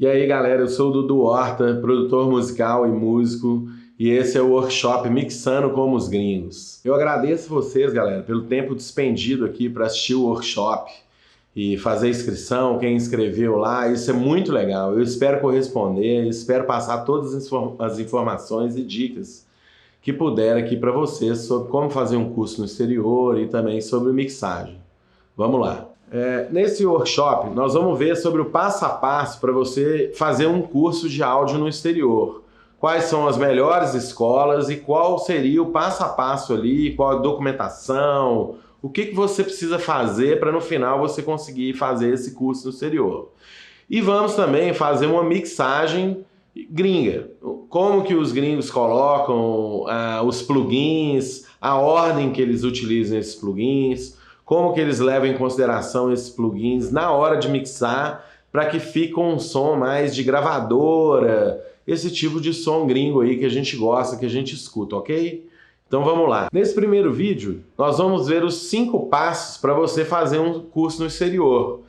E aí galera, eu sou o Dudu Horta, produtor musical e músico, e esse é o workshop Mixando como os Gringos. Eu agradeço vocês, galera, pelo tempo despendido aqui para assistir o workshop e fazer inscrição, quem inscreveu lá, isso é muito legal. Eu espero corresponder, espero passar todas as informações e dicas que puder aqui para vocês sobre como fazer um curso no exterior e também sobre mixagem. Vamos lá. Nesse workshop, nós vamos ver sobre o passo a passo para você fazer um curso de áudio no exterior. Quais são as melhores escolas e qual seria o passo a passo ali, qual a documentação, o que você precisa fazer para no final você conseguir fazer esse curso no exterior. E vamos também fazer uma mixagem gringa. Como que os gringos colocam os plugins, a ordem que eles utilizam esses plugins, como que eles levam em consideração esses plugins na hora de mixar para que fique um som mais de gravadora, esse tipo de som gringo aí que a gente gosta, que a gente escuta, ok? Então vamos lá. Nesse primeiro vídeo, nós vamos ver os 5 passos para você fazer um curso no exterior.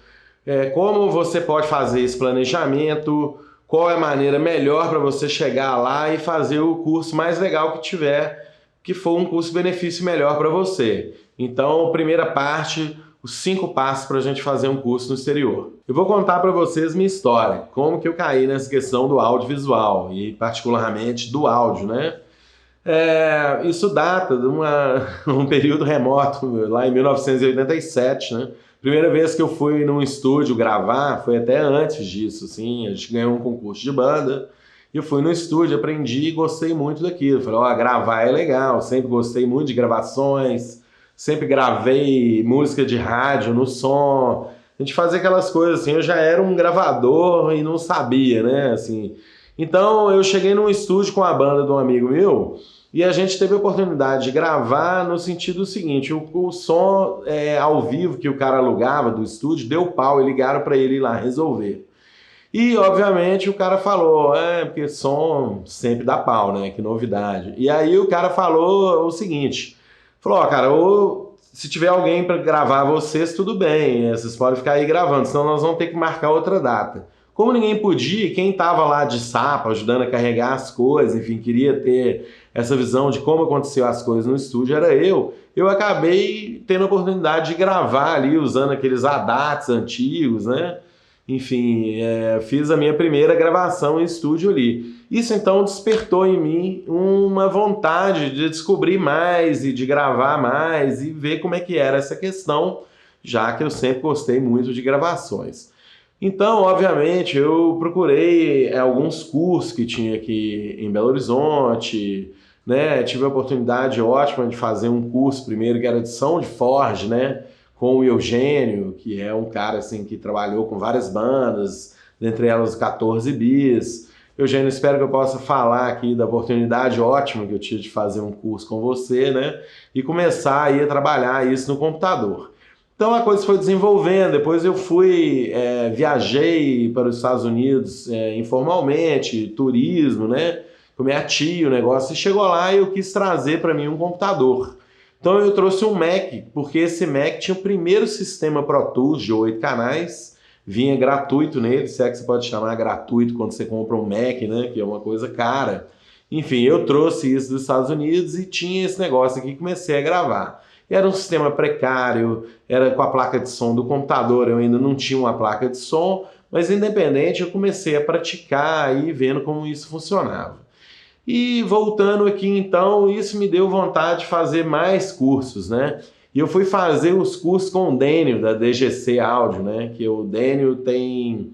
Como você pode fazer esse planejamento, qual é a maneira melhor para você chegar lá e fazer o curso mais legal que tiver, que for um custo-benefício melhor para você. Então, primeira parte, os 5 passos para a gente fazer um curso no exterior. Eu vou contar para vocês minha história, como que eu caí nessa questão do audiovisual e particularmente do áudio, né? Isso data de um período remoto, lá em 1987, né? Primeira vez que eu fui num estúdio gravar, foi até antes disso, assim, a gente ganhou um concurso de banda, e eu fui no estúdio, aprendi e gostei muito daquilo. Falei, ó, gravar é legal, sempre gostei muito de gravações, sempre gravei música de rádio no som, a gente fazia aquelas coisas assim, eu já era um gravador e não sabia, né, assim. Então eu cheguei num estúdio com a banda de um amigo meu e a gente teve a oportunidade de gravar no sentido seguinte, o som ao vivo que o cara alugava do estúdio deu pau e ligaram para ele ir lá resolver. E, obviamente, o cara falou, porque som sempre dá pau, né? Que novidade. E aí o cara falou o seguinte, falou, ó, cara, se tiver alguém para gravar vocês, tudo bem, vocês podem ficar aí gravando, senão nós vamos ter que marcar outra data. Como ninguém podia, quem estava lá de sapa, ajudando a carregar as coisas, enfim, queria ter essa visão de como aconteceu as coisas no estúdio, era eu acabei tendo a oportunidade de gravar ali, usando aqueles ADATs antigos, né? Enfim, fiz a minha primeira gravação em estúdio ali. Isso então despertou em mim uma vontade de descobrir mais e de gravar mais e ver como é que era essa questão, já que eu sempre gostei muito de gravações. Então, obviamente, eu procurei alguns cursos que tinha aqui em Belo Horizonte, né? Tive a oportunidade ótima de fazer um curso primeiro que era de som de Forge, né? Com o Eugênio, que é um cara assim, que trabalhou com várias bandas, dentre elas 14 Bis. Eugênio, espero que eu possa falar aqui da oportunidade ótima que eu tive de fazer um curso com você, né? E começar aí a trabalhar isso no computador. Então a coisa foi desenvolvendo, depois eu viajei para os Estados Unidos informalmente, turismo, né? Com minha tia, o negócio, e chegou lá e eu quis trazer para mim um computador. Então eu trouxe um Mac, porque esse Mac tinha o primeiro sistema Pro Tools de 8 canais, vinha gratuito nele, se é que você pode chamar gratuito quando você compra um Mac, né, que é uma coisa cara. Enfim, eu trouxe isso dos Estados Unidos e tinha esse negócio aqui e comecei a gravar. Era um sistema precário, era com a placa de som do computador, eu ainda não tinha uma placa de som, mas independente eu comecei a praticar e vendo como isso funcionava. E voltando aqui então, isso me deu vontade de fazer mais cursos, né? E eu fui fazer os cursos com o Dênio, da DGC Áudio, né? Que o Dênio tem,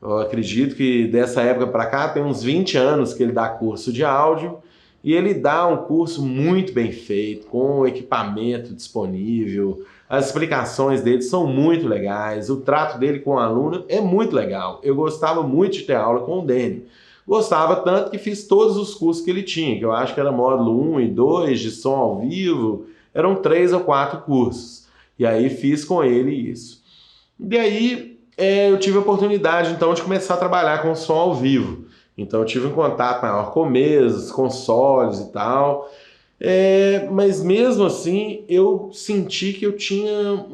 eu acredito que dessa época para cá, tem uns 20 anos que ele dá curso de áudio, e ele dá um curso muito bem feito, com equipamento disponível, as explicações dele são muito legais, o trato dele com o aluno é muito legal. Eu gostava muito de ter aula com o Dênio. Gostava tanto que fiz todos os cursos que ele tinha, que eu acho que era módulo 1 e 2 de som ao vivo, eram 3 ou 4 cursos. E aí fiz com ele isso. E aí eu tive a oportunidade então de começar a trabalhar com som ao vivo. Então eu tive um contato maior com mesas, consoles e tal. Mas mesmo assim eu senti que eu tinha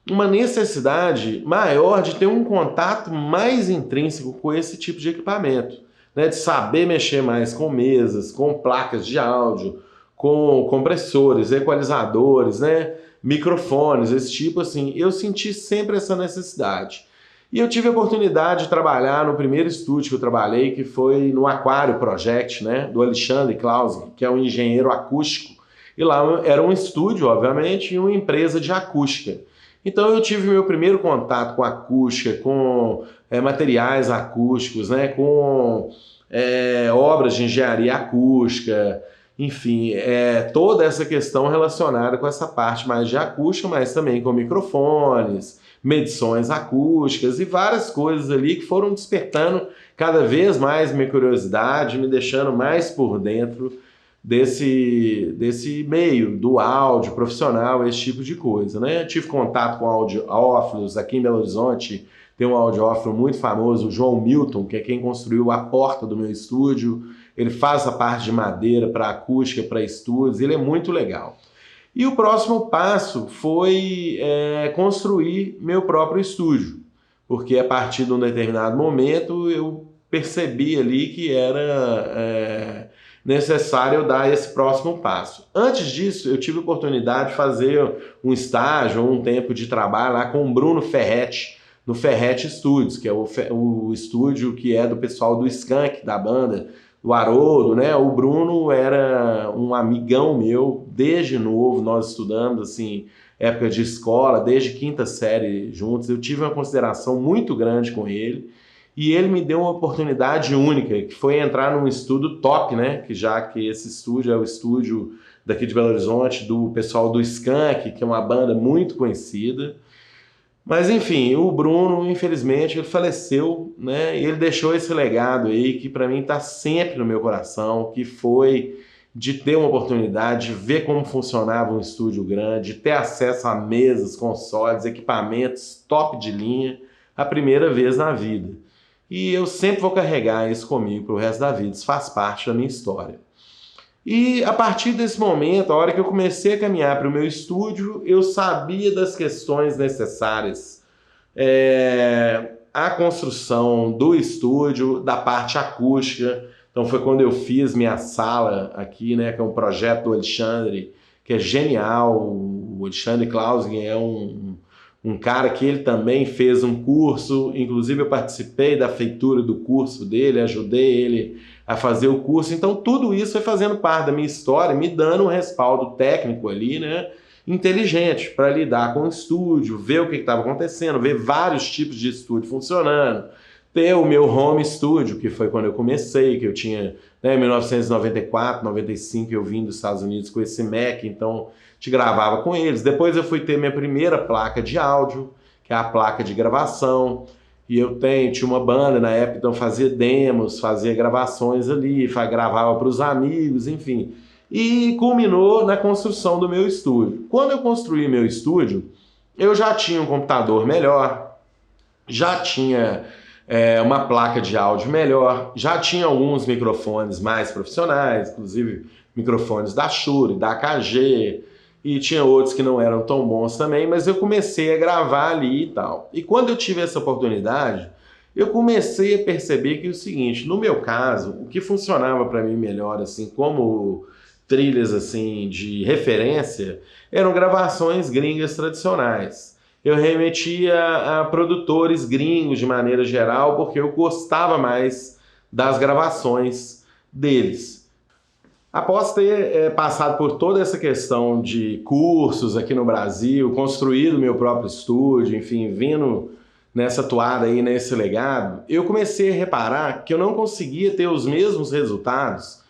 uma necessidade maior de ter um contato mais intrínseco com esse tipo de equipamento, né? De saber mexer mais com mesas, com placas de áudio, com compressores, equalizadores, né? Microfones, esse tipo assim. Eu senti sempre essa necessidade. E eu tive a oportunidade de trabalhar no primeiro estúdio que eu trabalhei, que foi no Aquário Project, né? Do Alexandre Klausing, que é um engenheiro acústico. E lá era um estúdio, obviamente, e uma empresa de acústica. Então eu tive meu primeiro contato com acústica, com materiais acústicos, né, com obras de engenharia acústica, enfim, toda essa questão relacionada com essa parte mais de acústica, mas também com microfones, medições acústicas e várias coisas ali que foram despertando cada vez mais minha curiosidade, me deixando mais por dentro desse meio, do áudio profissional, esse tipo de coisa, né? Eu tive contato com audiófilos aqui em Belo Horizonte, tem um audiófilo muito famoso, o João Milton, que é quem construiu a porta do meu estúdio, ele faz a parte de madeira para acústica, para estúdios, ele é muito legal. E o próximo passo foi construir meu próprio estúdio, porque a partir de um determinado momento eu percebi ali que era necessário dar esse próximo passo. Antes disso, eu tive a oportunidade de fazer um estágio, um tempo de trabalho lá com o Bruno Ferretti, no Ferretti Studios, que é o estúdio que é do pessoal do Skank, da banda, do Haroldo, né? O Bruno era um amigão meu, desde novo, nós estudamos, assim, época de escola, desde quinta série juntos, eu tive uma consideração muito grande com ele, e ele me deu uma oportunidade única, que foi entrar num estúdio top, né? Que já que esse estúdio é o estúdio daqui de Belo Horizonte, do pessoal do Skank, que é uma banda muito conhecida. Mas enfim, o Bruno, infelizmente, ele faleceu, né? E ele deixou esse legado aí que para mim está sempre no meu coração, que foi de ter uma oportunidade de ver como funcionava um estúdio grande, de ter acesso a mesas, consoles, equipamentos top de linha, a primeira vez na vida. E eu sempre vou carregar isso comigo para o resto da vida, isso faz parte da minha história. E a partir desse momento, a hora que eu comecei a caminhar para o meu estúdio, eu sabia das questões necessárias. A construção do estúdio, da parte acústica. Então foi quando eu fiz minha sala aqui, né, que é um projeto do Alexandre, que é genial. O Alexandre Klausing é um cara que ele também fez um curso, inclusive eu participei da feitura do curso dele, ajudei ele a fazer o curso, então tudo isso foi fazendo parte da minha história, me dando um respaldo técnico ali, né, inteligente, para lidar com o estúdio, ver o que estava acontecendo, ver vários tipos de estúdio funcionando, ter o meu home studio, que foi quando eu comecei, que eu tinha, né, em 1994, 95, eu vim dos Estados Unidos com esse Mac, então te gravava com eles. Depois eu fui ter minha primeira placa de áudio, que é a placa de gravação, e eu tinha uma banda na época, então fazia demos, fazia gravações ali, gravava para os amigos, enfim. E culminou na construção do meu estúdio. Quando eu construí meu estúdio, eu já tinha um computador melhor, já tinha uma placa de áudio melhor, já tinha alguns microfones mais profissionais, inclusive microfones da Shure, da AKG, e tinha outros que não eram tão bons também, mas eu comecei a gravar ali e tal. E quando eu tive essa oportunidade, eu comecei a perceber que é o seguinte, no meu caso, o que funcionava para mim melhor, assim, como trilhas assim de referência, eram gravações gringas tradicionais. Eu remetia a produtores gringos de maneira geral, porque eu gostava mais das gravações deles. Após ter passado por toda essa questão de cursos aqui no Brasil, construído meu próprio estúdio, enfim, vindo nessa toada aí, nesse legado, eu comecei a reparar que eu não conseguia ter os mesmos resultados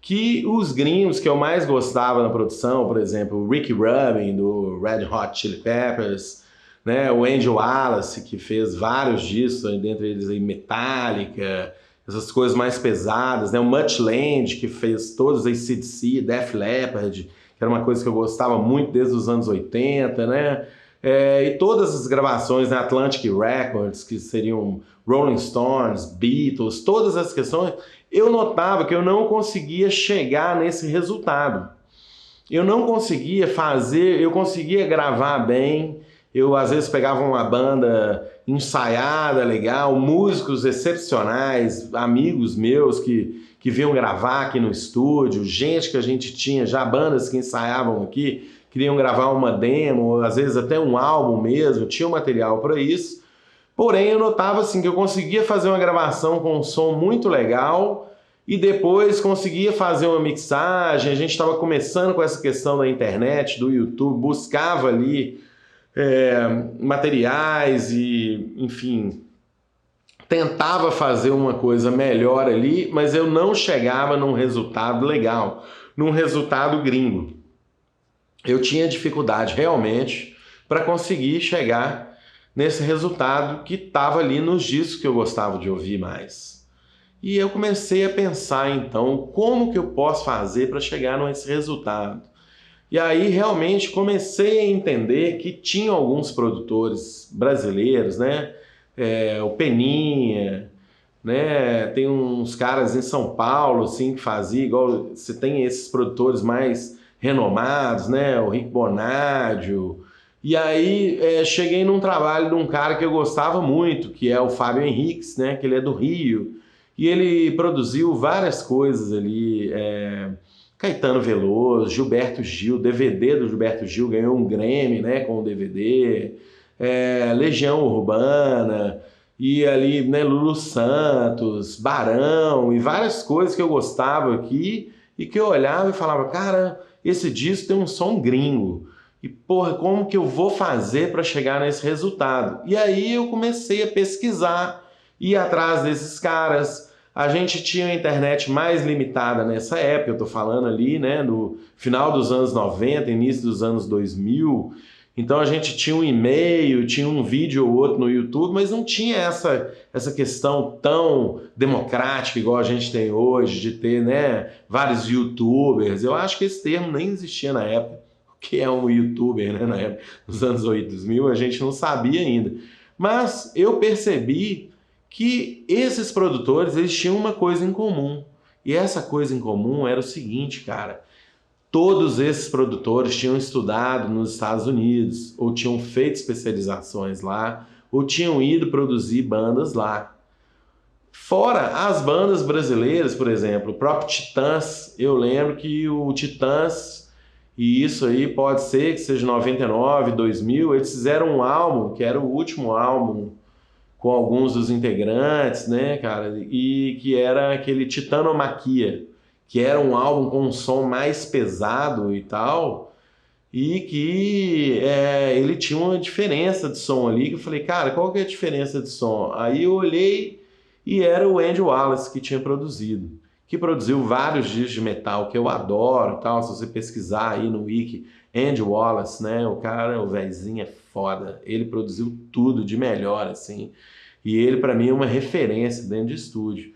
que os gringos que eu mais gostava na produção, por exemplo, o Ricky Rubin, do Red Hot Chili Peppers, né, o Angel Wallace, que fez vários disso, dentre eles aí Metallica, essas coisas mais pesadas, né? O Much Land, que fez todos os AC/DC, Def Leppard, que era uma coisa que eu gostava muito desde os anos 80, né? E todas as gravações na Atlantic Records, que seriam Rolling Stones, Beatles, todas essas questões, eu notava que eu não conseguia chegar nesse resultado. Eu não conseguia fazer, eu conseguia gravar bem, Eu, às vezes, pegava uma banda ensaiada, legal, músicos excepcionais, amigos meus que vinham gravar aqui no estúdio, gente que a gente tinha, já bandas que ensaiavam aqui, queriam gravar uma demo, às vezes até um álbum mesmo, tinha material para isso. Porém, eu notava assim, que eu conseguia fazer uma gravação com um som muito legal e depois conseguia fazer uma mixagem. A gente estava começando com essa questão da internet, do YouTube, buscava ali materiais e, enfim, tentava fazer uma coisa melhor ali, mas eu não chegava num resultado legal, num resultado gringo. Eu tinha dificuldade realmente para conseguir chegar nesse resultado que estava ali nos discos que eu gostava de ouvir mais. E eu comecei a pensar então, como que eu posso fazer para chegar nesse resultado? E aí realmente comecei a entender que tinha alguns produtores brasileiros, né? O Peninha, né? Tem uns caras em São Paulo assim, que faziam, igual você tem esses produtores mais renomados, né? O Rick Bonadio. E aí cheguei num trabalho de um cara que eu gostava muito, que é o Fábio Henriques, né? Que ele é do Rio. E ele produziu várias coisas ali, Caetano Veloso, Gilberto Gil, DVD do Gilberto Gil ganhou um Grammy, né, com o DVD, Legião Urbana, e ali, né, Lulu Santos, Barão, e várias coisas que eu gostava aqui, e que eu olhava e falava, cara, esse disco tem um som gringo, e porra, como que eu vou fazer para chegar nesse resultado? E aí eu comecei a pesquisar, ir atrás desses caras. A gente tinha a internet mais limitada nessa época, eu tô falando ali, né, no final dos anos 90, início dos anos 2000, então a gente tinha um e-mail, tinha um vídeo ou outro no YouTube, mas não tinha essa questão tão democrática igual a gente tem hoje, de ter, né, vários YouTubers. Eu acho que esse termo nem existia na época, o que é um YouTuber, né, na época, nos anos 2000, a gente não sabia ainda. Mas eu percebi que esses produtores, eles tinham uma coisa em comum. E essa coisa em comum era o seguinte, cara. Todos esses produtores tinham estudado nos Estados Unidos, ou tinham feito especializações lá, ou tinham ido produzir bandas lá. Fora as bandas brasileiras, por exemplo, o próprio Titãs, eu lembro que o Titãs, e isso aí pode ser que seja 99, 2000, eles fizeram um álbum, que era o último álbum com alguns dos integrantes, né, cara, e que era aquele Titanomaquia, que era um álbum com um som mais pesado e tal, e que ele tinha uma diferença de som ali, que eu falei, cara, qual que é a diferença de som? Aí eu olhei e era o Andy Wallace que tinha produzido, que produziu vários discos de metal que eu adoro e tal, se você pesquisar aí no wiki, Andy Wallace, né, o cara, o velhinho é foda, ele produziu tudo de melhor, assim, e ele pra mim é uma referência dentro de estúdio.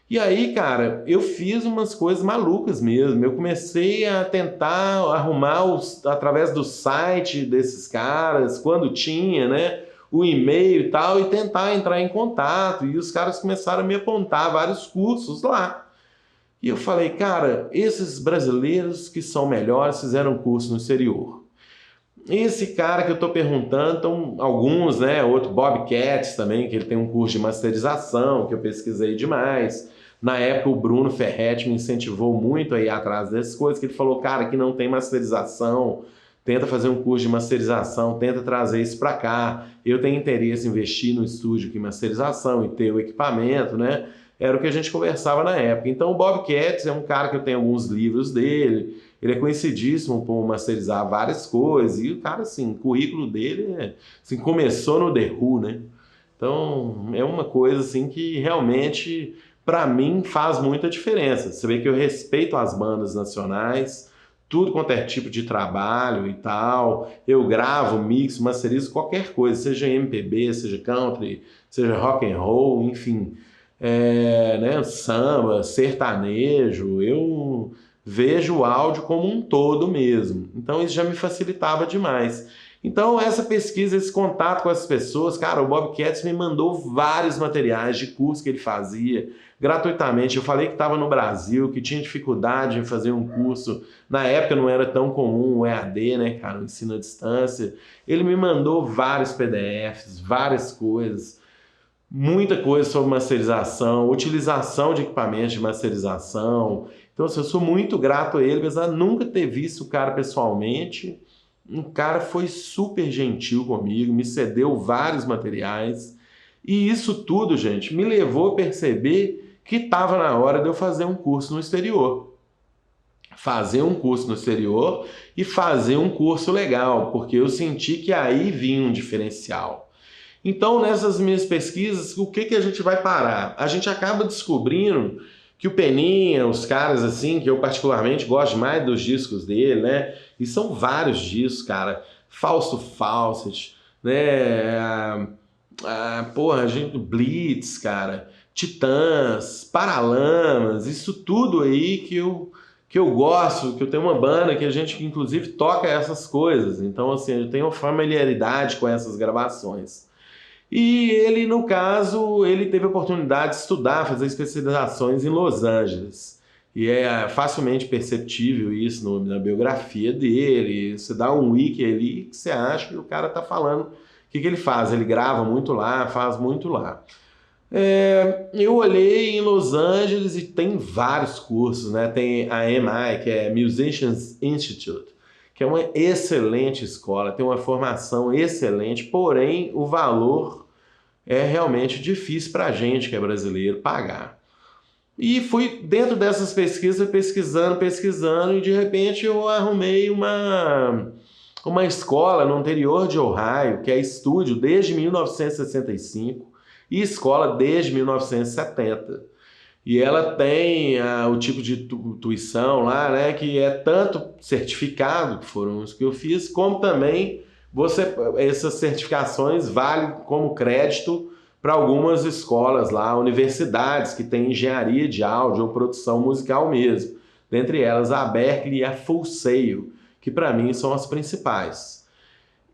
E aí, cara, eu fiz umas coisas malucas mesmo, eu comecei a tentar arrumar através do site desses caras, quando tinha, né, o e-mail e tal, e tentar entrar em contato, e os caras começaram a me apontar vários cursos lá. E eu falei, cara, esses brasileiros que são melhores fizeram curso no exterior. Esse cara que eu tô perguntando, então, alguns, né, outro Bob Katz também, que ele tem um curso de masterização, que eu pesquisei demais. Na época o Bruno Ferretti me incentivou muito a ir atrás dessas coisas, que ele falou, cara, que não tem masterização, tenta fazer um curso de masterização, tenta trazer isso para cá. Eu tenho interesse em investir no estúdio de masterização e ter o equipamento, né? Era o que a gente conversava na época. Então o Bob Katz é um cara que eu tenho alguns livros dele, ele é conhecidíssimo por masterizar várias coisas, e o cara, assim, o currículo dele assim, começou no The Who, né? Então é uma coisa assim que realmente, para mim, faz muita diferença. Você vê que eu respeito as bandas nacionais, tudo quanto é tipo de trabalho e tal, eu gravo, mixo, masterizo qualquer coisa, seja MPB, seja country, seja rock and roll, enfim, né, samba, sertanejo, eu vejo o áudio como um todo mesmo. Então isso já me facilitava demais. Então essa pesquisa, esse contato com essas pessoas, cara, o Bob Katz me mandou vários materiais de curso que ele fazia gratuitamente. Eu falei que estava no Brasil, que tinha dificuldade em fazer um curso. Na época não era tão comum o EAD, né, cara, o ensino à distância. Ele me mandou vários PDFs, várias coisas, muita coisa sobre masterização, utilização de equipamentos de masterização. Então, assim, eu sou muito grato a ele, apesar de nunca ter visto o cara pessoalmente. Um cara foi super gentil comigo, me cedeu vários materiais. E isso tudo, gente, me levou a perceber que estava na hora de eu fazer um curso no exterior. Fazer um curso no exterior e fazer um curso legal, porque eu senti que aí vinha um diferencial. Então, nessas minhas pesquisas, o que a gente vai parar? A gente acaba descobrindo que o Peninha, os caras assim, que eu particularmente gosto mais dos discos dele, né? E são vários discos, cara. Fausto Fawcett, né? Porra, gente, Blitz, cara. Titãs, Paralamas, isso tudo aí que eu gosto, que eu tenho uma banda que a gente inclusive toca essas coisas. Então, assim, eu tenho familiaridade com essas gravações. E ele, no caso, ele teve a oportunidade de estudar, fazer especializações em Los Angeles. E é facilmente perceptível isso na biografia dele. Você dá um wiki ali que você acha que o cara tá falando o que ele faz. Ele grava muito lá, faz muito lá. Eu olhei em Los Angeles e tem vários cursos, né? Tem a MI, que é Musicians Institute, que é uma excelente escola, tem uma formação excelente, porém o valor é realmente difícil para a gente que é brasileiro pagar. E fui dentro dessas pesquisas, pesquisando, e de repente eu arrumei uma escola no interior de Ohio, que é estúdio desde 1965 e escola desde 1970. E ela tem o tipo de tuição lá, né, que é tanto certificado, que foram os que eu fiz, como também essas certificações valem como crédito para algumas escolas lá, universidades que têm engenharia de áudio ou produção musical mesmo. Dentre elas a Berklee e a Full Sail, que para mim são as principais.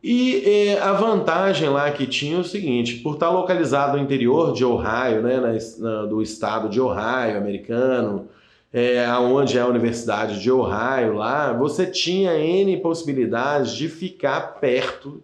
E a vantagem lá que tinha é o seguinte, por estar localizado no interior de Ohio, né, do estado de Ohio americano, onde é a Universidade de Ohio lá, você tinha N possibilidades de ficar perto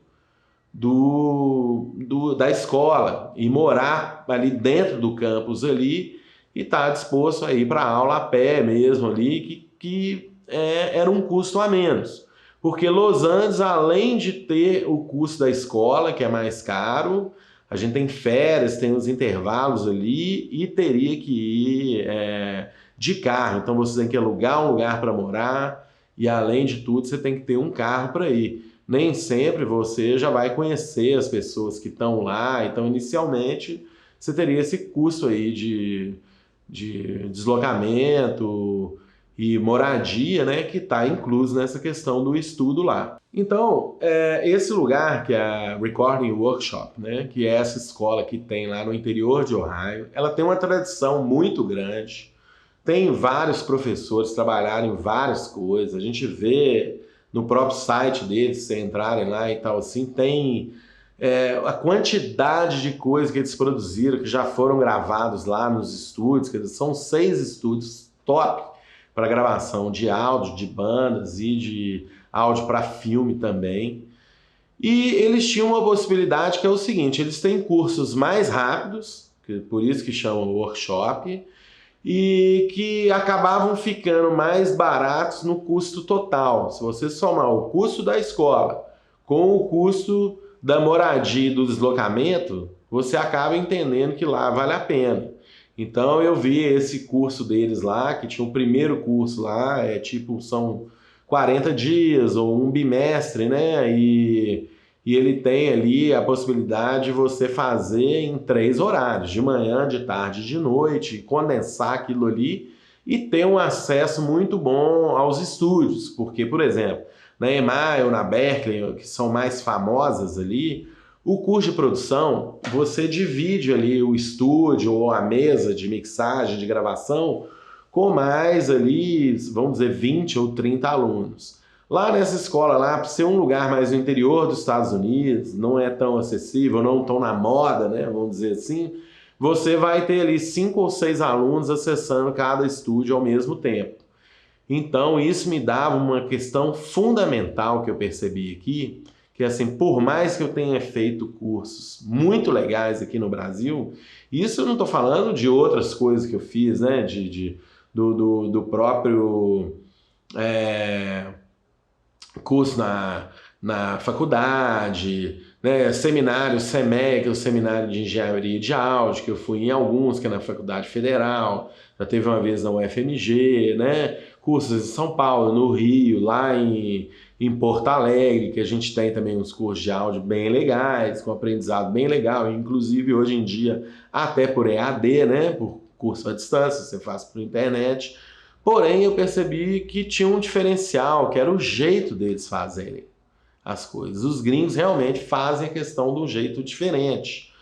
da escola e morar ali dentro do campus ali e estar disposto a ir para a aula a pé mesmo ali, que era um custo a menos. Porque Los Angeles, além de ter o custo da escola, que é mais caro, a gente tem férias, tem os intervalos ali e teria que ir de carro. Então você tem que alugar um lugar para morar e, além de tudo, você tem que ter um carro para ir. Nem sempre você já vai conhecer as pessoas que estão lá, então inicialmente você teria esse custo aí de deslocamento e moradia, né, que está incluso nessa questão do estudo lá. Então, esse lugar, que é a Recording Workshop, né, que é essa escola que tem lá no interior de Ohio, ela tem uma tradição muito grande, tem vários professores trabalharem em várias coisas, a gente vê no próprio site deles, se entrarem lá e tal assim, tem a quantidade de coisas que eles produziram, que já foram gravados lá nos estúdios, que são 6 estúdios top para gravação de áudio, de bandas e de áudio para filme também. E eles tinham uma possibilidade que é o seguinte, eles têm cursos mais rápidos, por isso que chamam workshop, e que acabavam ficando mais baratos no custo total. Se você somar o custo da escola com o custo da moradia e do deslocamento, você acaba entendendo que lá vale a pena. Então eu vi esse curso deles lá, que tinha o primeiro curso lá, são 40 dias ou um bimestre, né? E ele tem ali a possibilidade de você fazer em 3 horários, de manhã, de tarde e de noite, condensar aquilo ali e ter um acesso muito bom aos estúdios. Porque, por exemplo, na EMI ou na Berklee, que são mais famosas ali, o curso de produção, você divide ali o estúdio ou a mesa de mixagem, de gravação, com mais ali, vamos dizer, 20 ou 30 alunos. Lá nessa escola lá, por ser um lugar mais no interior dos Estados Unidos, não é tão acessível, não tão na moda, né, vamos dizer assim, você vai ter ali 5 ou 6 alunos acessando cada estúdio ao mesmo tempo. Então isso me dava uma questão fundamental que eu percebi aqui, que assim, por mais que eu tenha feito cursos muito legais aqui no Brasil, isso eu não estou falando de outras coisas que eu fiz, né, do próprio curso na faculdade, né, seminário SEMEC, que é o Seminário de Engenharia de Áudio, que eu fui em alguns, que é na Faculdade Federal, já teve uma vez na UFMG, né, cursos em São Paulo, no Rio, lá em Porto Alegre, que a gente tem também uns cursos de áudio bem legais, com aprendizado bem legal, inclusive hoje em dia até por EAD, né, por curso à distância, você faz por internet. Porém, eu percebi que tinha um diferencial, que era o jeito deles fazerem as coisas. Os gringos realmente fazem a questão de um jeito diferente.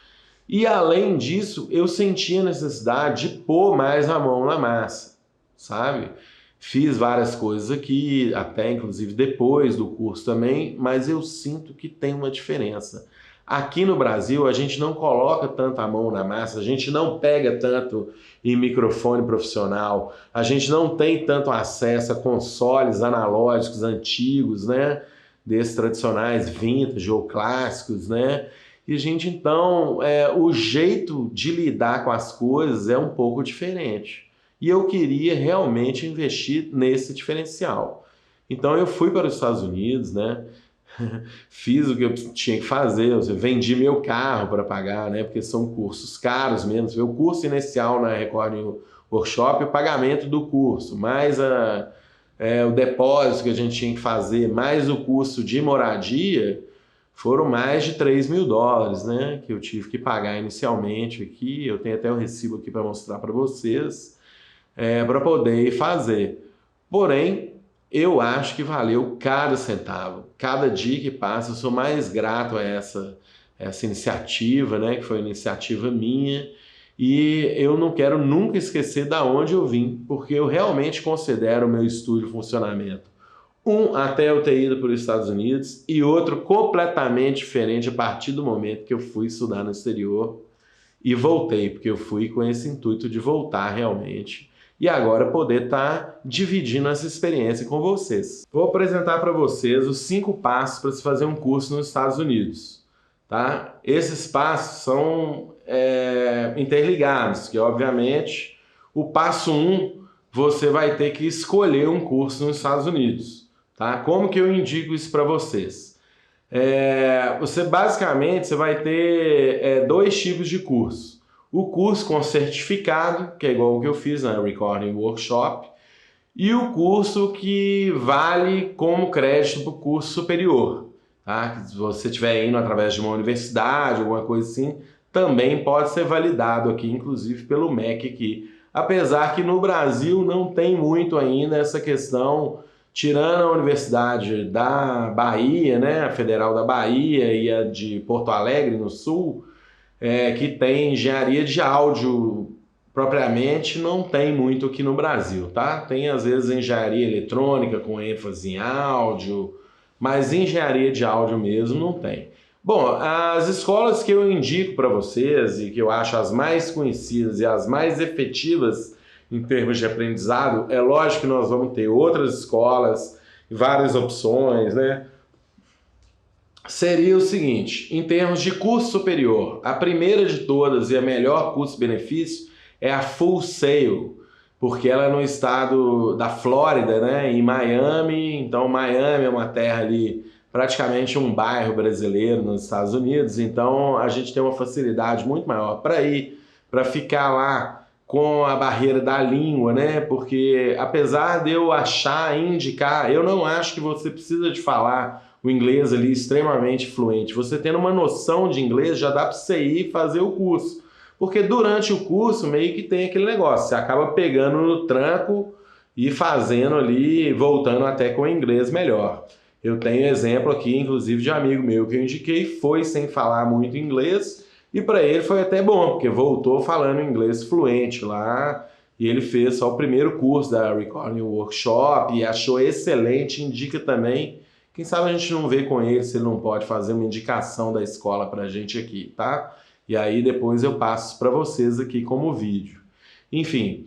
E além disso, eu senti a necessidade de pôr mais a mão na massa, sabe? Fiz várias coisas aqui, até inclusive depois do curso também, mas eu sinto que tem uma diferença. Aqui no Brasil, a gente não coloca tanto a mão na massa, a gente não pega tanto em microfone profissional, a gente não tem tanto acesso a consoles analógicos antigos, né? Desses tradicionais vintage ou clássicos, né? E a gente, então, o jeito de lidar com as coisas é um pouco diferente. E eu queria realmente investir nesse diferencial. Então eu fui para os Estados Unidos, né? Fiz o que eu tinha que fazer, eu vendi meu carro para pagar, né? Porque são cursos caros mesmo. O curso inicial na Recording Workshop, o pagamento do curso, mais o depósito que a gente tinha que fazer, mais o custo de moradia, foram mais de $3.000, né? Que eu tive que pagar inicialmente aqui. Eu tenho até o recibo aqui para mostrar para vocês, para poder fazer. Porém, eu acho que valeu cada centavo. Cada dia que passa, eu sou mais grato a essa iniciativa, né? Que foi uma iniciativa minha. E eu não quero nunca esquecer da onde eu vim, porque eu realmente considero o meu estúdio funcionamento. Até eu ter ido para os Estados Unidos, e outro completamente diferente a partir do momento que eu fui estudar no exterior e voltei, porque eu fui com esse intuito de voltar realmente. E agora poder estar dividindo essa experiência com vocês. Vou apresentar para vocês os 5 passos para se fazer um curso nos Estados Unidos. Tá? Esses passos são interligados, que obviamente o passo 1, você vai ter que escolher um curso nos Estados Unidos. Tá? Como que eu indico isso para vocês? Você basicamente vai ter 2 tipos de curso. O curso com certificado, que é igual o que eu fiz na Recording Workshop, e o curso que vale como crédito para o curso superior. Tá? Se você estiver indo através de uma universidade, alguma coisa assim, também pode ser validado aqui, inclusive pelo MEC aqui. Apesar que no Brasil não tem muito ainda essa questão, tirando a Universidade da Bahia, né, a Federal da Bahia e a de Porto Alegre, no Sul, que tem engenharia de áudio propriamente, não tem muito aqui no Brasil, tá? Tem às vezes engenharia eletrônica com ênfase em áudio, mas engenharia de áudio mesmo não tem. Bom, as escolas que eu indico para vocês e que eu acho as mais conhecidas e as mais efetivas em termos de aprendizado, é lógico que nós vamos ter outras escolas, várias opções, né? Seria o seguinte, em termos de curso superior, a primeira de todas e a melhor custo-benefício é a Full Sail, porque ela é no estado da Flórida, né, em Miami. Então Miami é uma terra ali, praticamente um bairro brasileiro nos Estados Unidos, então a gente tem uma facilidade muito maior para ir, para ficar lá com a barreira da língua, né, porque apesar de eu achar e indicar, eu não acho que você precisa de falar o inglês ali extremamente fluente. Você tendo uma noção de inglês, já dá para você ir fazer o curso. Porque durante o curso meio que tem aquele negócio, você acaba pegando no tranco e fazendo ali, voltando até com o inglês melhor. Eu tenho exemplo aqui, inclusive, de amigo meu que eu indiquei, foi sem falar muito inglês, e para ele foi até bom, porque voltou falando inglês fluente lá, e ele fez só o primeiro curso da Recording Workshop e achou excelente, indica também. Quem sabe a gente não vê com ele se ele não pode fazer uma indicação da escola pra gente aqui, tá? E aí depois eu passo para vocês aqui como vídeo. Enfim,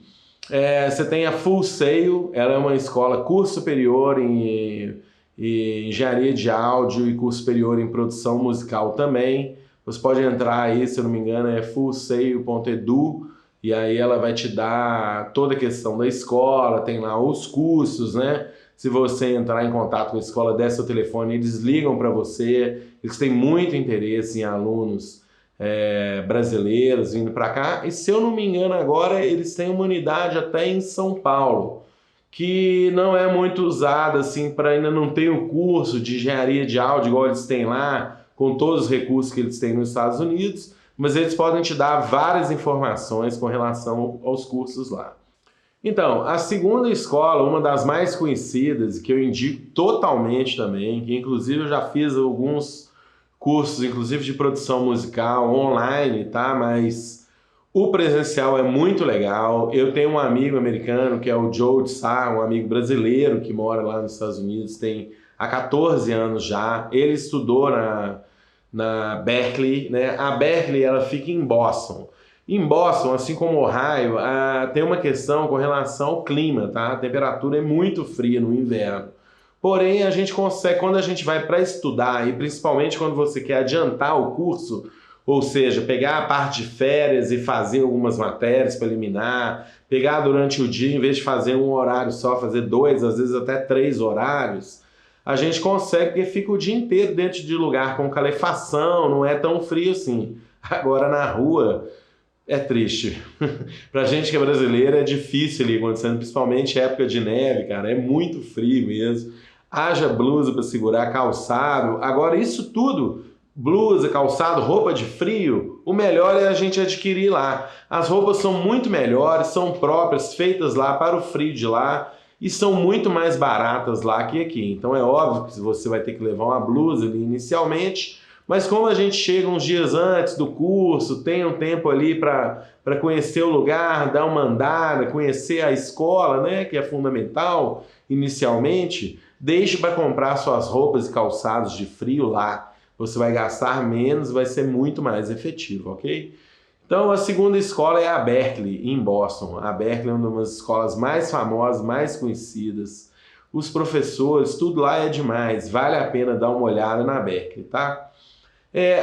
você tem a Full Sail, ela é uma escola curso superior em engenharia de áudio e curso superior em produção musical também. Você pode entrar aí, se eu não me engano, é fullsail.edu, e aí ela vai te dar toda a questão da escola, tem lá os cursos, né? Se você entrar em contato com a escola, der seu telefone, eles ligam para você, eles têm muito interesse em alunos brasileiros vindo para cá, e se eu não me engano agora, eles têm uma unidade até em São Paulo, que não é muito usada assim, para ainda não ter o curso de engenharia de áudio igual eles têm lá, com todos os recursos que eles têm nos Estados Unidos, mas eles podem te dar várias informações com relação aos cursos lá. Então, a segunda escola, uma das mais conhecidas, que eu indico totalmente também, que inclusive eu já fiz alguns cursos, inclusive de produção musical online, tá? Mas o presencial é muito legal. Eu tenho um amigo americano que é o Joe Tsar, um amigo brasileiro que mora lá nos Estados Unidos, tem há 14 anos já. Ele estudou na Berklee, né? A Berklee, ela fica em Boston. Em Boston, assim como Ohio, tem uma questão com relação ao clima, tá? A temperatura é muito fria no inverno. Porém, a gente consegue, quando a gente vai para estudar, e principalmente quando você quer adiantar o curso, ou seja, pegar a parte de férias e fazer algumas matérias para eliminar, pegar durante o dia, em vez de fazer um horário só, fazer 2, às vezes até 3 horários, a gente consegue, porque fica o dia inteiro dentro de lugar com calefação, não é tão frio assim. Agora na rua é triste. Pra gente que é brasileiro é difícil ali acontecendo, principalmente época de neve, cara, é muito frio mesmo. Haja blusa para segurar, calçado. Agora isso tudo, blusa, calçado, roupa de frio, o melhor é a gente adquirir lá. As roupas são muito melhores, são próprias, feitas lá para o frio de lá, e são muito mais baratas lá que aqui. Então é óbvio que você vai ter que levar uma blusa ali inicialmente, mas como a gente chega uns dias antes do curso, tem um tempo ali para conhecer o lugar, dar uma andada, conhecer a escola, né, que é fundamental inicialmente, deixe para comprar suas roupas e calçados de frio lá. Você vai gastar menos, vai ser muito mais efetivo, ok? Então a segunda escola é a Berklee, em Boston. A Berklee é uma das escolas mais famosas, mais conhecidas. Os professores, tudo lá é demais. Vale a pena dar uma olhada na Berklee, tá?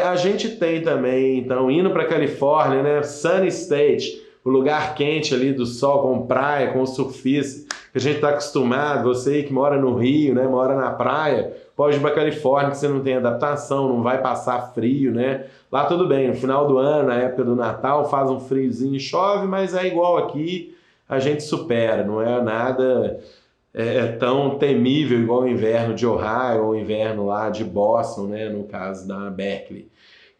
A gente tem também, então, indo para a Califórnia, né? Sunny State, o lugar quente ali do sol, com praia, com surfista, que a gente está acostumado. Você aí que mora no Rio, né? Mora na praia, pode ir para a Califórnia, que você não tem adaptação, não vai passar frio, né? Lá tudo bem, no final do ano, na época do Natal, faz um friozinho, chove, mas é igual aqui, a gente supera, não é nada tão temível igual o inverno de Ohio ou o inverno lá de Boston, né, no caso da Berklee.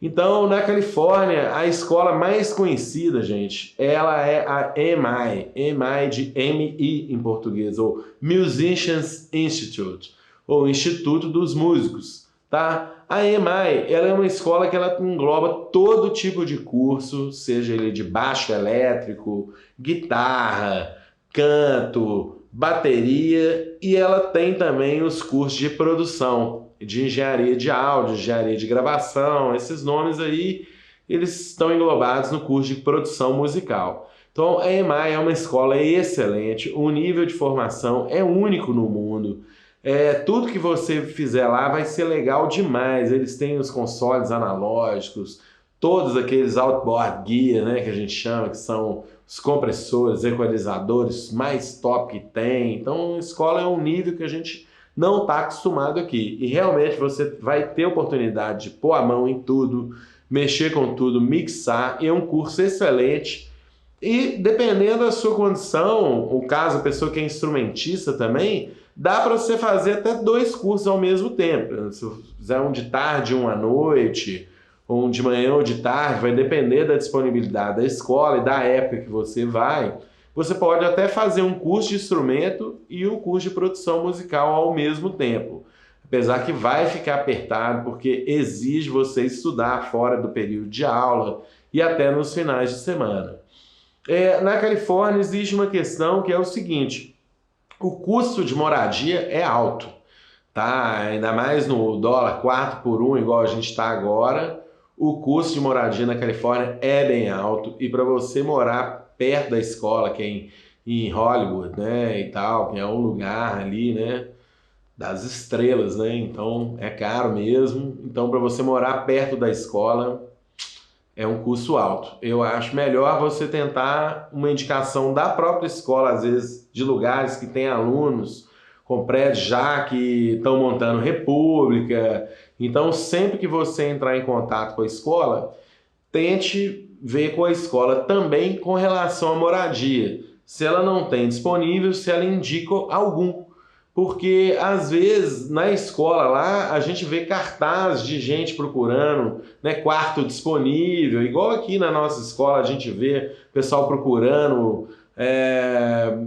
Então, na Califórnia, a escola mais conhecida, gente, ela é a MI, MI de MI em português, ou Musicians Institute, ou Instituto dos Músicos, tá? A MI, ela é uma escola que ela engloba todo tipo de curso, seja ele de baixo elétrico, guitarra, canto, bateria, e ela tem também os cursos de produção, de engenharia de áudio, engenharia de gravação, esses nomes aí, eles estão englobados no curso de produção musical. Então a EMI é uma escola excelente, o nível de formação é único no mundo, tudo que você fizer lá vai ser legal demais, eles têm os consoles analógicos, todos aqueles outboard gear, né, que a gente chama, que são os compressores, equalizadores mais top que tem. Então a escola é um nível que a gente não está acostumado aqui. E realmente você vai ter oportunidade de pôr a mão em tudo, mexer com tudo, mixar, e é um curso excelente. E dependendo da sua condição, o caso a pessoa que é instrumentista também, dá para você fazer até 2 cursos ao mesmo tempo. Se você fizer um de tarde e um à noite, ou um de manhã ou de tarde, vai depender da disponibilidade da escola e da época que você vai. Você pode até fazer um curso de instrumento e um curso de produção musical ao mesmo tempo. Apesar que vai ficar apertado, porque exige você estudar fora do período de aula e até nos finais de semana. Na Califórnia existe uma questão que é o seguinte: o custo de moradia é alto, tá? Ainda mais no dólar 4 por 1, igual a gente está agora, o custo de moradia na Califórnia é bem alto, e para você morar perto da escola, que é em Hollywood, né, e tal, que é um lugar ali, né, das estrelas, né? Então é caro mesmo. Então, para você morar perto da escola é um custo alto. Eu acho melhor você tentar uma indicação da própria escola, às vezes de lugares que tem alunos com prédios já que estão montando república. Então, sempre que você entrar em contato com a escola, tente ver com a escola também com relação à moradia. Se ela não tem disponível, se ela indica algum. Porque às vezes na escola lá a gente vê cartaz de gente procurando, né, quarto disponível, igual aqui na nossa escola a gente vê pessoal procurando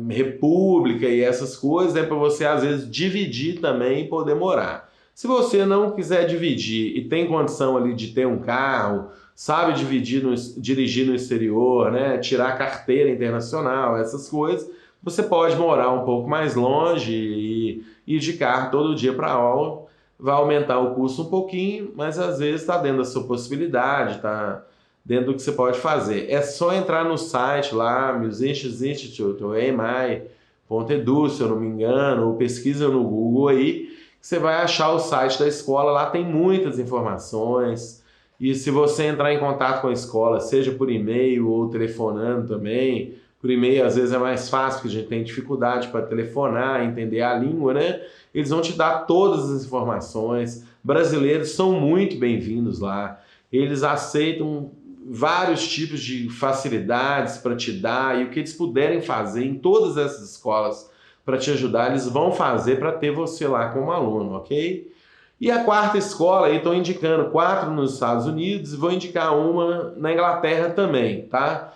república e essas coisas, para você às vezes dividir também e poder morar. Se você não quiser dividir e tem condição ali de ter um carro, sabe dirigir no exterior, né, tirar carteira internacional, essas coisas, você pode morar um pouco mais longe e ir de carro todo dia para a aula. Vai aumentar o custo um pouquinho, mas às vezes está dentro da sua possibilidade, está dentro do que você pode fazer. É só entrar no site lá, Musicians Institute, ou AMI.edu, se eu não me engano, ou pesquisa no Google aí, que você vai achar o site da escola. Lá tem muitas informações. E se você entrar em contato com a escola, seja por e-mail ou telefonando também, por e-mail às vezes é mais fácil, porque a gente tem dificuldade para telefonar, entender a língua, né? Eles vão te dar todas as informações. Brasileiros são muito bem-vindos lá. Eles aceitam vários tipos de facilidades para te dar, e o que eles puderem fazer em todas essas escolas para te ajudar, eles vão fazer para ter você lá como aluno, ok? E a quarta escola, aí estou indicando 4 nos Estados Unidos e vou indicar uma na Inglaterra também, tá?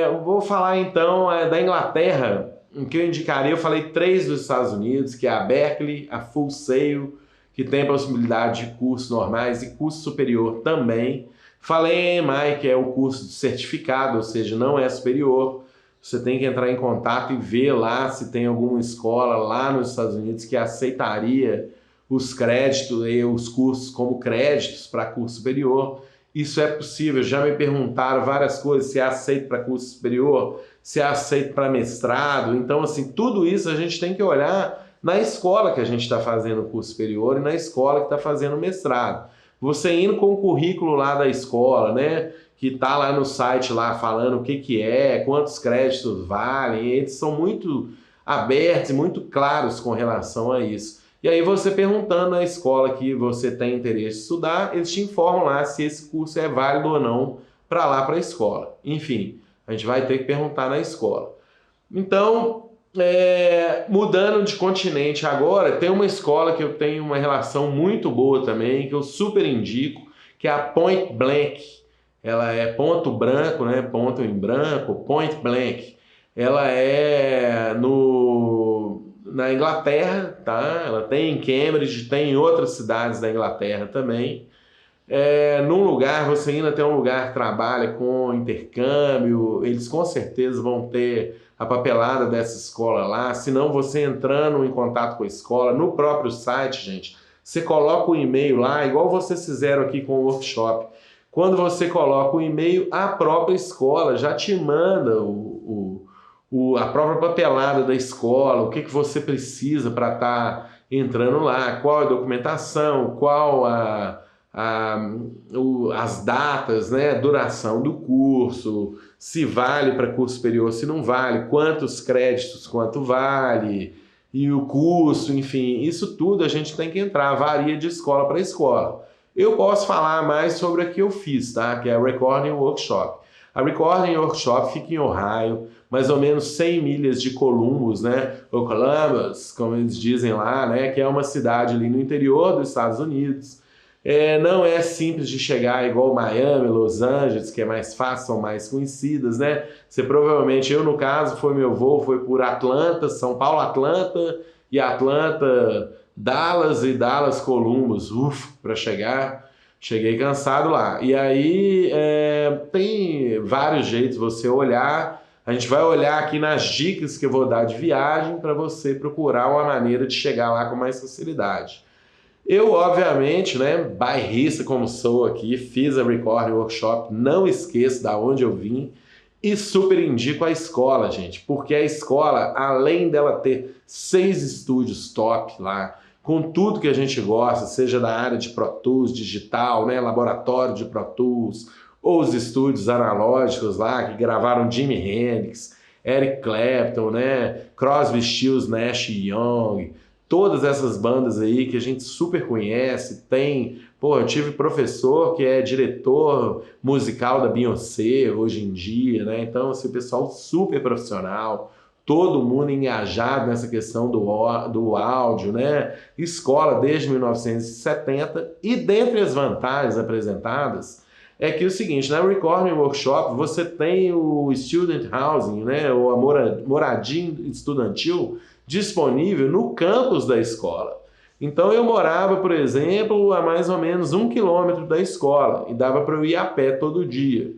Eu vou falar então da Inglaterra, em que eu indicaria. Eu falei 3 dos Estados Unidos, que é a Berkeley, a Full Sail, que tem a possibilidade de cursos normais e curso superior também. Falei a AMI, que é o curso de certificado, ou seja, não é superior. Você tem que entrar em contato e ver lá se tem alguma escola lá nos Estados Unidos que aceitaria os créditos e os cursos como créditos para curso superior. Isso é possível. Já me perguntaram várias coisas, se é aceito para curso superior, se é aceito para mestrado. Então, assim, tudo isso a gente tem que olhar na escola que a gente está fazendo o curso superior e na escola que está fazendo o mestrado. Você indo com o currículo lá da escola, né, que está lá no site lá falando o que é, quantos créditos valem, eles são muito abertos e muito claros com relação a isso. E aí você perguntando na escola que você tem interesse em estudar, eles te informam lá se esse curso é válido ou não para lá para a escola. Enfim, a gente vai ter que perguntar na escola. Então, mudando de continente agora, tem uma escola que eu tenho uma relação muito boa também, que eu super indico, que é a Point Blank. Ela é ponto branco, né? Ponto em branco, Point Blank. Ela é na Inglaterra, tá? Ela tem em Cambridge, tem em outras cidades da Inglaterra também. Num lugar, você ainda tem um lugar que trabalha com intercâmbio, eles com certeza vão ter a papelada dessa escola lá. Se não, você entrando em contato com a escola, no próprio site, gente, você coloca o e-mail lá, igual vocês fizeram aqui com o workshop. Quando você coloca o e-mail, a própria escola já te manda a própria papelada da escola, o que você precisa para estar entrando lá, qual a documentação, qual as datas, né, duração do curso, se vale para curso superior, se não vale, quantos créditos, quanto vale, e o curso, enfim, isso tudo a gente tem que entrar, varia de escola para escola. Eu posso falar mais sobre o que eu fiz, tá? Que é a Recording Workshop. A Recording Workshop fica em Ohio, mais ou menos 100 milhas de Columbus, né? Ou Columbus, como eles dizem lá, né? Que é uma cidade ali no interior dos Estados Unidos. Não é simples de chegar igual Miami, Los Angeles, que é mais fácil, são mais conhecidas, né? Você provavelmente, eu no caso, meu voo foi por Atlanta, São Paulo, Atlanta, e Atlanta, Dallas e Dallas, Columbus, para chegar. Cheguei cansado lá. E aí tem vários jeitos de você olhar. A gente vai olhar aqui nas dicas que eu vou dar de viagem para você procurar uma maneira de chegar lá com mais facilidade. Eu, obviamente, né, bairrista como sou aqui, fiz a Recording Workshop, não esqueço da onde eu vim e super indico a escola, gente, porque a escola, além dela ter 6 estúdios top lá, com tudo que a gente gosta, seja da área de Pro Tools, digital, né, laboratório de Pro Tools, ou os estúdios analógicos lá que gravaram Jimi Hendrix, Eric Clapton, né, Crosby, Stills, Nash e Young, todas essas bandas aí que a gente super conhece, tem... Pô, eu tive professor que é diretor musical da Beyoncé hoje em dia, né? Então, assim, o pessoal super profissional, todo mundo engajado nessa questão do áudio, né? Escola desde 1970. E dentre as vantagens apresentadas é que é o seguinte, na Recording Workshop você tem o Student Housing, né? Ou a moradia estudantil disponível no campus da escola. Então eu morava, por exemplo, a mais ou menos 1 quilômetro da escola e dava para eu ir a pé todo dia.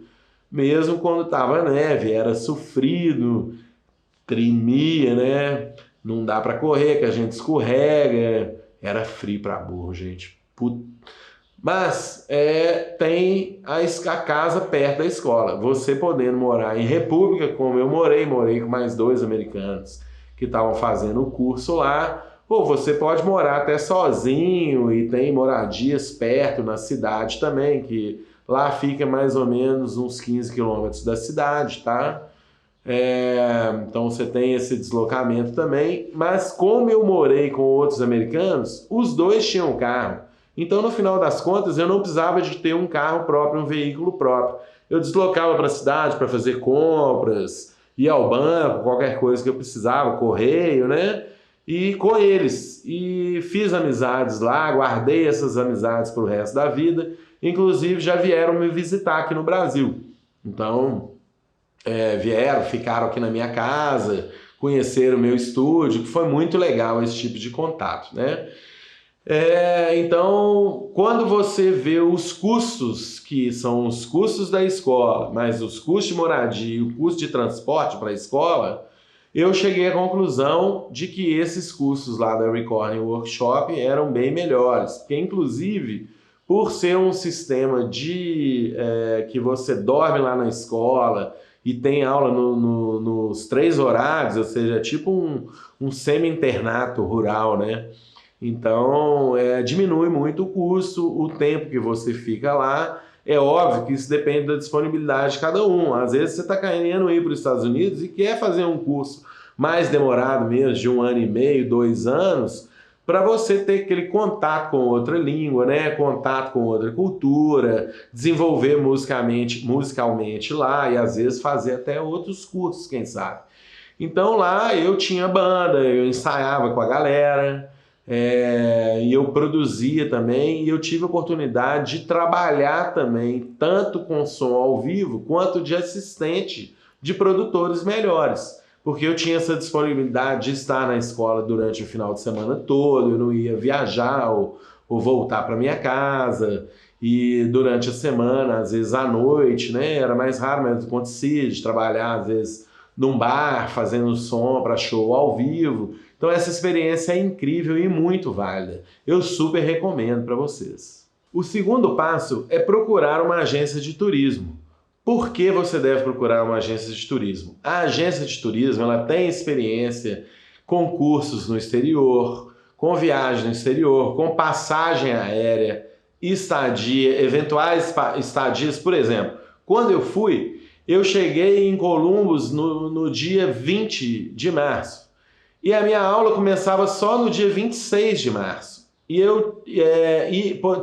Mesmo quando estava neve, era sofrido, tremia, né? Não dá para correr, que a gente escorrega. Era frio para burro, gente. Mas tem a casa perto da escola. Você podendo morar em república, como eu morei com mais 2 americanos que estavam fazendo o curso lá, ou você pode morar até sozinho e tem moradias perto na cidade também, que lá fica mais ou menos uns 15 quilômetros da cidade, tá? Então você tem esse deslocamento também, mas como eu morei com outros americanos, os dois tinham carro. Então no final das contas eu não precisava de ter um carro próprio, um veículo próprio. Eu deslocava para a cidade para fazer compras, ir ao banco, qualquer coisa que eu precisava, correio, né? E com eles. E fiz amizades lá, guardei essas amizades para o resto da vida. Inclusive já vieram me visitar aqui no Brasil. Então, vieram, ficaram aqui na minha casa, conheceram o meu estúdio, que foi muito legal esse tipo de contato, né? Então, quando você vê os custos, que são os custos da escola, mais os custos de moradia e o custo de transporte para a escola, eu cheguei à conclusão de que esses custos lá da Recording Workshop eram bem melhores, porque inclusive, por ser um sistema que você dorme lá na escola e tem aula nos 3 horários, ou seja, tipo um semi-internato rural, né? Então, diminui muito o custo, o tempo que você fica lá. É óbvio que isso depende da disponibilidade de cada um. Às vezes você está querendo ir para os Estados Unidos e quer fazer um curso mais demorado mesmo, de 1 ano e meio, 2 anos, para você ter aquele contato com outra língua, né? Contato com outra cultura, desenvolver musicalmente lá e às vezes fazer até outros cursos, quem sabe. Então lá eu tinha banda, eu ensaiava com a galera, e eu produzia também, e eu tive a oportunidade de trabalhar também, tanto com som ao vivo, quanto de assistente de produtores melhores, porque eu tinha essa disponibilidade de estar na escola durante o final de semana todo, eu não ia viajar ou voltar para minha casa, e durante a semana, às vezes à noite, né, era mais raro, mas acontecia de trabalhar, às vezes, num bar, fazendo som para show ao vivo. Então essa experiência é incrível e muito válida. Eu super recomendo para vocês. O segundo passo é procurar uma agência de turismo. Por que você deve procurar uma agência de turismo? A agência de turismo ela tem experiência com cursos no exterior, com viagem no exterior, com passagem aérea, estadia, eventuais estadias. Por exemplo, quando eu fui, eu cheguei em Columbus no dia 20 de março. E a minha aula começava só no dia 26 de março. E eu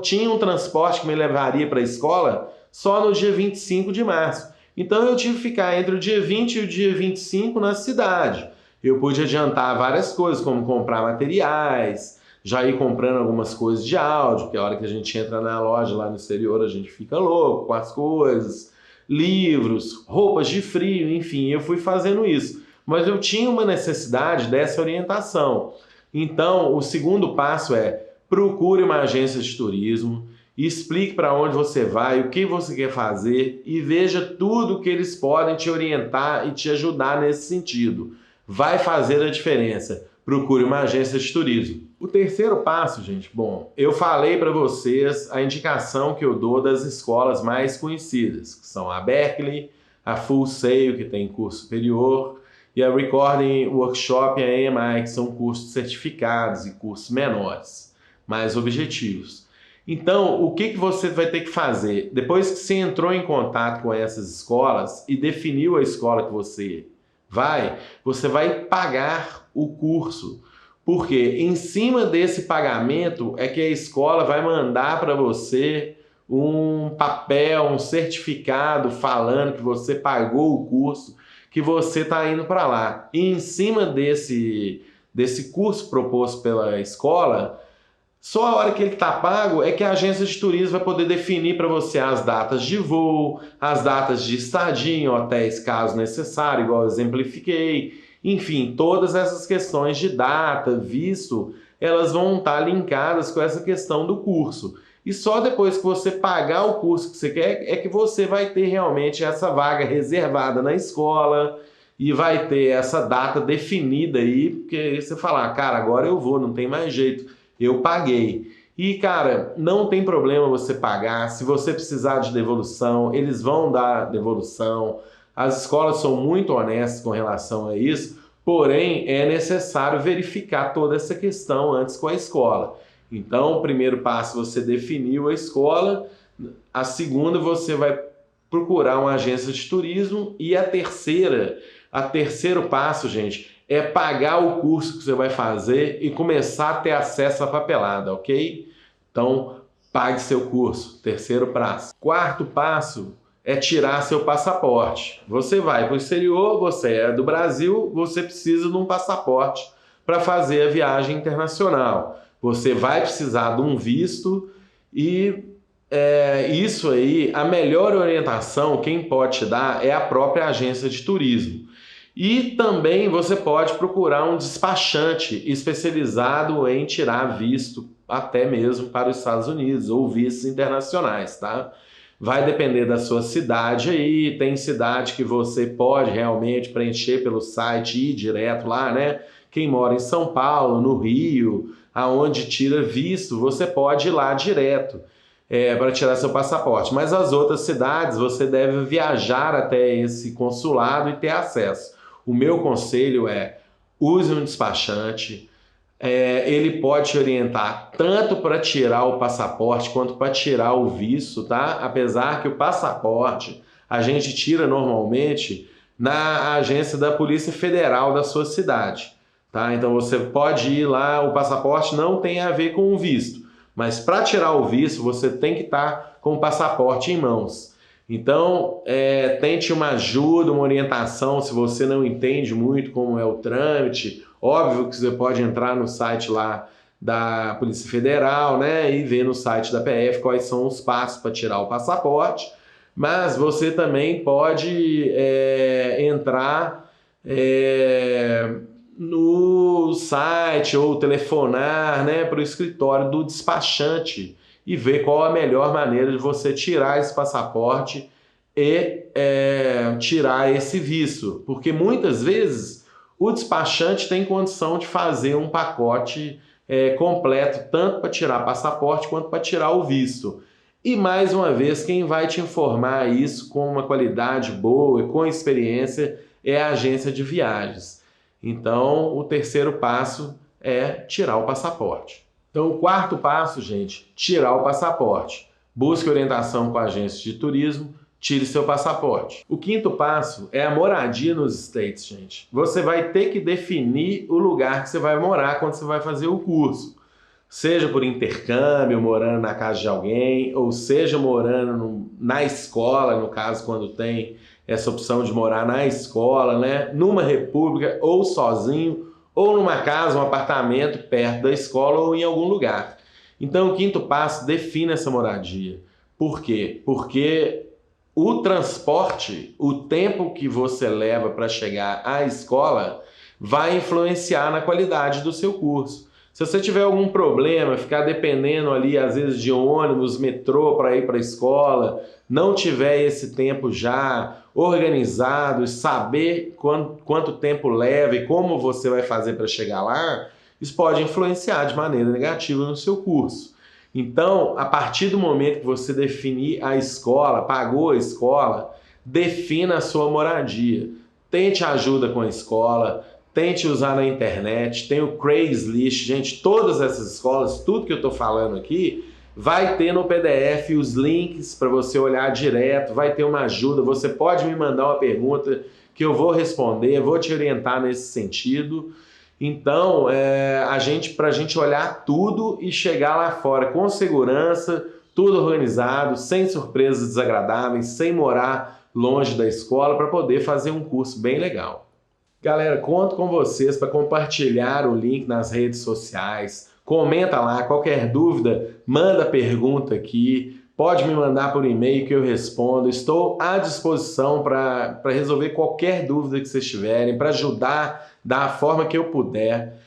tinha um transporte que me levaria para a escola só no dia 25 de março. Então eu tive que ficar entre o dia 20 e o dia 25 na cidade. Eu pude adiantar várias coisas, como comprar materiais, já ir comprando algumas coisas de áudio, porque a hora que a gente entra na loja lá no exterior a gente fica louco com as coisas, livros, roupas de frio, enfim, eu fui fazendo isso. Mas eu tinha uma necessidade dessa orientação. Então, o segundo passo é procure uma agência de turismo e explique para onde você vai, o que você quer fazer e veja tudo que eles podem te orientar e te ajudar nesse sentido. Vai fazer a diferença. Procure uma agência de turismo. O terceiro passo, gente, bom, eu falei para vocês a indicação que eu dou das escolas mais conhecidas, que são a Berkeley, a Full Sail, que tem curso superior, e a Recording Workshop e a AMI, que são cursos certificados e cursos menores, mais objetivos. Então, o que você vai ter que fazer? Depois que você entrou em contato com essas escolas e definiu a escola que você vai pagar o curso. Porque em cima desse pagamento é que a escola vai mandar para você um papel, um certificado falando que você pagou o curso, que você está indo para lá. E em cima desse curso proposto pela escola, só a hora que ele está pago é que a agência de turismo vai poder definir para você as datas de voo, as datas de estadia em hotéis, caso necessário, igual eu exemplifiquei. Enfim, todas essas questões de data, visto, elas vão estar linkadas com essa questão do curso. E só depois que você pagar o curso que você quer é que você vai ter realmente essa vaga reservada na escola e vai ter essa data definida aí, porque você falar, cara, agora eu vou, não tem mais jeito. Eu paguei. E, cara, não tem problema você pagar. Se você precisar de devolução, eles vão dar devolução. As escolas são muito honestas com relação a isso, porém, é necessário verificar toda essa questão antes com a escola. Então, o primeiro passo, você definiu a escola. A segunda, você vai procurar uma agência de turismo. E a terceiro passo, gente, é pagar o curso que você vai fazer e começar a ter acesso à papelada, ok? Então, pague seu curso. Terceiro passo. Quarto passo é tirar seu passaporte. Você vai para o exterior, você é do Brasil, você precisa de um passaporte para fazer a viagem internacional. Você vai precisar de um visto e isso aí, a melhor orientação, quem pode te dar é a própria agência de turismo. E também você pode procurar um despachante especializado em tirar visto até mesmo para os Estados Unidos ou vistos internacionais, tá? Vai depender da sua cidade aí, tem cidade que você pode realmente preencher pelo site e ir direto lá, né? Quem mora em São Paulo, no Rio, aonde tira visto, você pode ir lá direto para tirar seu passaporte. Mas as outras cidades você deve viajar até esse consulado e ter acesso. O meu conselho é, use um despachante, ele pode te orientar tanto para tirar o passaporte quanto para tirar o visto, tá? Apesar que o passaporte a gente tira normalmente na agência da Polícia Federal da sua cidade, tá? Então você pode ir lá, o passaporte não tem a ver com o visto, mas para tirar o visto você tem que estar com o passaporte em mãos. Então, tente uma ajuda, uma orientação, se você não entende muito como é o trâmite. Óbvio que você pode entrar no site lá da Polícia Federal, né, e ver no site da PF quais são os passos para tirar o passaporte, mas você também pode entrar no site ou telefonar, né, para o escritório do despachante e ver qual a melhor maneira de você tirar esse passaporte e tirar esse visto. Porque muitas vezes o despachante tem condição de fazer um pacote completo, tanto para tirar passaporte quanto para tirar o visto. E mais uma vez, quem vai te informar isso com uma qualidade boa e com experiência é a agência de viagens. Então, o terceiro passo é tirar o passaporte. Então, o quarto passo, gente, tirar o passaporte. Busque orientação com a agência de turismo, tire seu passaporte. O quinto passo é a moradia nos States, gente. Você vai ter que definir o lugar que você vai morar quando você vai fazer o curso. Seja por intercâmbio, morando na casa de alguém, ou seja morando na escola, no caso, quando tem essa opção de morar na escola, né? Numa república, ou sozinho, ou numa casa, um apartamento perto da escola ou em algum lugar. Então, o quinto passo, defina essa moradia. Por quê? Porque o transporte, o tempo que você leva para chegar à escola, vai influenciar na qualidade do seu curso. Se você tiver algum problema, ficar dependendo ali às vezes de ônibus, metrô para ir para a escola, não tiver esse tempo já organizado e saber quanto tempo leva e como você vai fazer para chegar lá, isso pode influenciar de maneira negativa no seu curso. Então, a partir do momento que você definir a escola, pagou a escola, defina a sua moradia. Tente ajuda com a escola, tente usar na internet, tem o Craigslist, gente, todas essas escolas, tudo que eu estou falando aqui, vai ter no PDF os links para você olhar direto, vai ter uma ajuda, você pode me mandar uma pergunta que eu vou responder, vou te orientar nesse sentido. Então, para a gente olhar tudo e chegar lá fora com segurança, tudo organizado, sem surpresas desagradáveis, sem morar longe da escola, para poder fazer um curso bem legal. Galera, conto com vocês para compartilhar o link nas redes sociais. Comenta lá, qualquer dúvida, manda pergunta aqui. Pode me mandar por e-mail que eu respondo. Estou à disposição para resolver qualquer dúvida que vocês tiverem, para ajudar da forma que eu puder.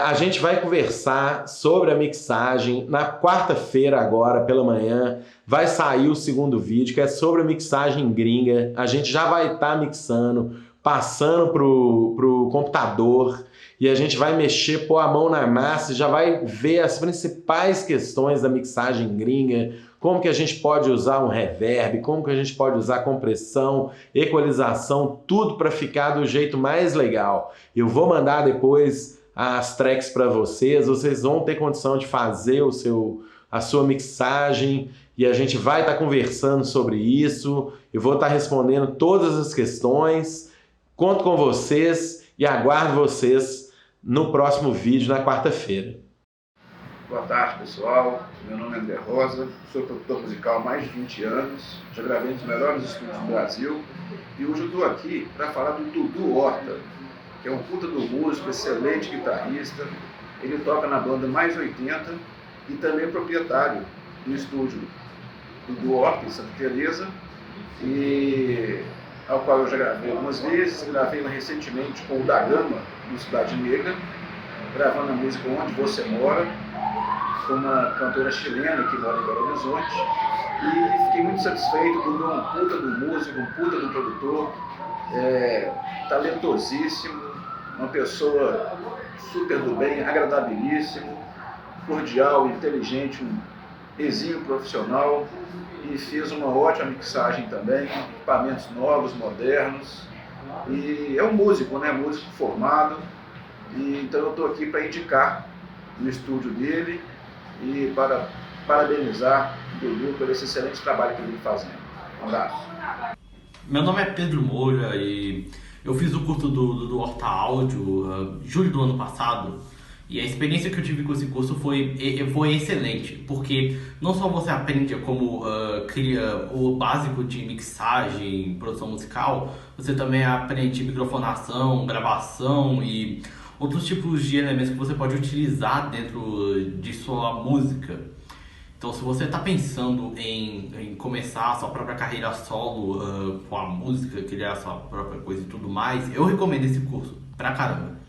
A gente vai conversar sobre a mixagem. Na quarta-feira, agora, pela manhã, vai sair o segundo vídeo, que é sobre a mixagem gringa. A gente já vai estar mixando, passando pro computador, e a gente vai mexer, pôr a mão na massa, já vai ver as principais questões da mixagem gringa, como que a gente pode usar um reverb, como que a gente pode usar compressão, equalização, tudo para ficar do jeito mais legal. Eu vou mandar depois as tracks para vocês, vocês vão ter condição de fazer a sua mixagem, e a gente vai estar conversando sobre isso, eu vou estar respondendo todas as questões. Conto com vocês e aguardo vocês no próximo vídeo, na quarta-feira. Boa tarde, pessoal. Meu nome é André Rosa, sou produtor musical há mais de 20 anos, já gravei nos melhores estúdios do Brasil e hoje eu estou aqui para falar do Dudu Horta, que é um puta do músico, excelente guitarrista. Ele toca na banda Mais 80 e também é proprietário do estúdio Dudu Horta, em Santa Teresa, e ao qual eu já gravei algumas vezes. Gravei recentemente com o Da Gama, no Cidade Negra, gravando a música Onde Você Mora, com uma cantora chilena que mora em Belo Horizonte, e fiquei muito satisfeito. O Dudu é um puta do músico, um puta do produtor, talentosíssimo, uma pessoa super do bem, agradabilíssimo, cordial, inteligente, um exímio profissional, e fiz uma ótima mixagem também, equipamentos novos, modernos, e é um músico, né? Músico formado, e então eu estou aqui para indicar no estúdio dele e para parabenizar o Dudu por esse excelente trabalho que ele vem fazendo. Um abraço. Meu nome é Pedro Moura e eu fiz o curso do Horta Áudio julho do ano passado. E a experiência que eu tive com esse curso foi excelente, porque não só você aprende como cria o básico de mixagem, produção musical, você também aprende microfonação, gravação e outros tipos de elementos que você pode utilizar dentro de sua música. Então, se você está pensando em começar a sua própria carreira solo com a música, criar a sua própria coisa e tudo mais, eu recomendo esse curso pra caramba.